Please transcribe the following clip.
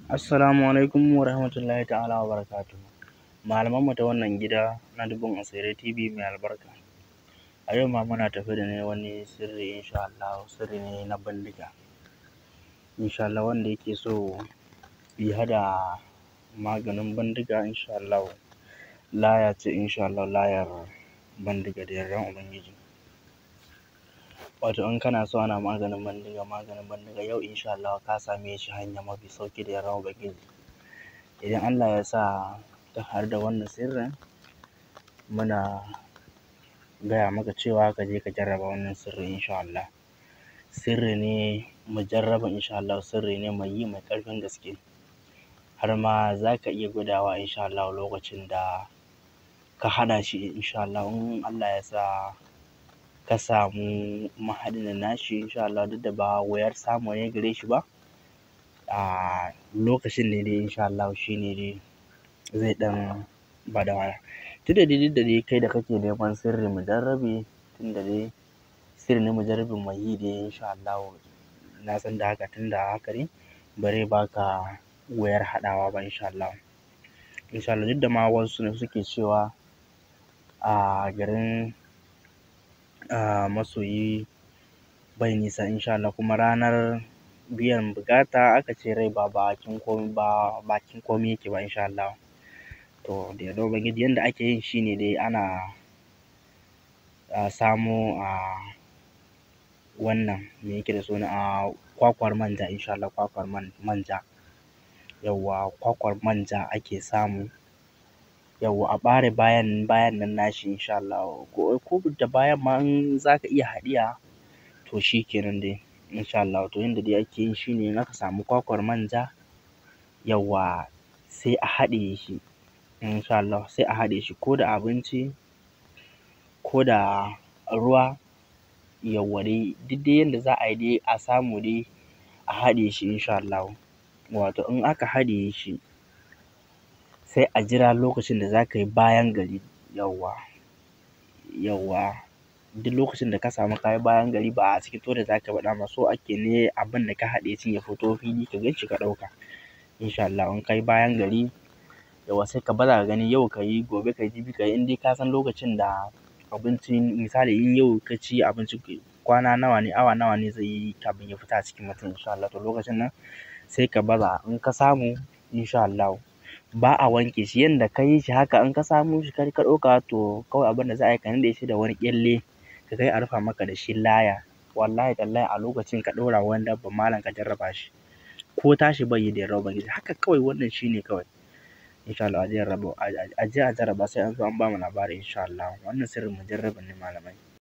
Assalamu alaikum wa rahmatullahi ta'ala wa barakatuhu. Malamanmu ta wannan gida na Dubun Asirai TV mai albarka. A yau ma muna tafe da wani sirri insha Allah, sirri ne na bindiga. Insha Allah wanda yake so ya haɗa maganin bindiga insha Allah, laya ce insha Allah, layar bindiga da yardan Ubangiji. Wato in kana so ana maganin bindiga yau insha Allah ka same shi hanya mafi sauƙi da yardan Ubangiji. Idan Allah ya sa ka haɗu da wannan sirrin, muna gaya maka cewa ka je ka jarraba wannan sirri insha Allah. Sirri ne mujarrabin insha Allah, sirri ne mai ƙarfin gaske. Har ma za ka iya gwadawa insha Allah lokacin da ka haɗa shi insha Allah. In Allah ya sa ka samu mahaɗin nashi insha Allah, duk da ba wuyar samu ne gare shi ba, a lokacin ne dai insha Allah shi ne dai zai ɗan bada wahala. Duk da dai kai da kake neman sirri mujarrabi, tunda dai sirri ne mujarrabi mai yi dai insha Allah, na san da haka, tunda haka ne bare baka wuyar haɗawa ba insha Allah. Insha Allah duk da ma wasu ne suke cewa a garin masoyi bai nisa insha Allah, kuma ranar biyan buƙata aka ce rai ba bakin komai yake ba insha Allah. To da yardan Ubangiji yanda ake yin shi ne dai ana samo wannan me yake da suna kwakwar manja insha Allah, kwakwar manja. Yawwa kwakwar manja ake samu, yawwa a ɓare bayan nan nashi insha Allah, ko da bayan ma in za ka iya haɗiya to shi kenan dai insha Allah. To yanda dai ake yin shi ne, in aka samu kwakwar manja, yawwa sai a haɗiye shi insha Allah, sai a haɗiye shi ko da abinci ko da ruwa, yawwa dai duk dai yanda za a yi dai a samu dai a haɗiye shi insha Allah. Wato in aka haɗiye shi sai a jira lokacin da za ka yi bayan gari, yawwa duk lokacin da ka samu ka yi bayan gari, ba a cikin toilet za ka yi ba, dama so ake ne abin da ka haɗiye shi ya fito fili ka gan shi ka ɗauka insha Allah. In ka yi bayan gari, yawwa sai ka baza ka gani, yau ka yi, gobe ka yi, jibi ka yi, in dai ka san lokacin da abinci, misali in yau ka ci abinci kwana nawa ne, awa nawa ne zai yi kafin ya fita a cikin mutum insha Allah. To lokacin nan sai ka baza, in ka samu insha Allah ba a wanke shi, yanda ka yi shi haka in ka samu shi ka ɗauka, to kawai abin da za a yi ka naɗe shi da wani ƙyalle ka kai a rufa maka da shi laya. Wallahi tallahi a lokacin ka ɗaura wani dabban malam ka jarraba shi, ko tashi bai yi da yardan Ubangiji. Haka kawai, wannan shi ne kawai insha Allah. A je a jarraba sai an zo an bamu labari insha Allah. Wannan sirrin mujarrabin ne malamai.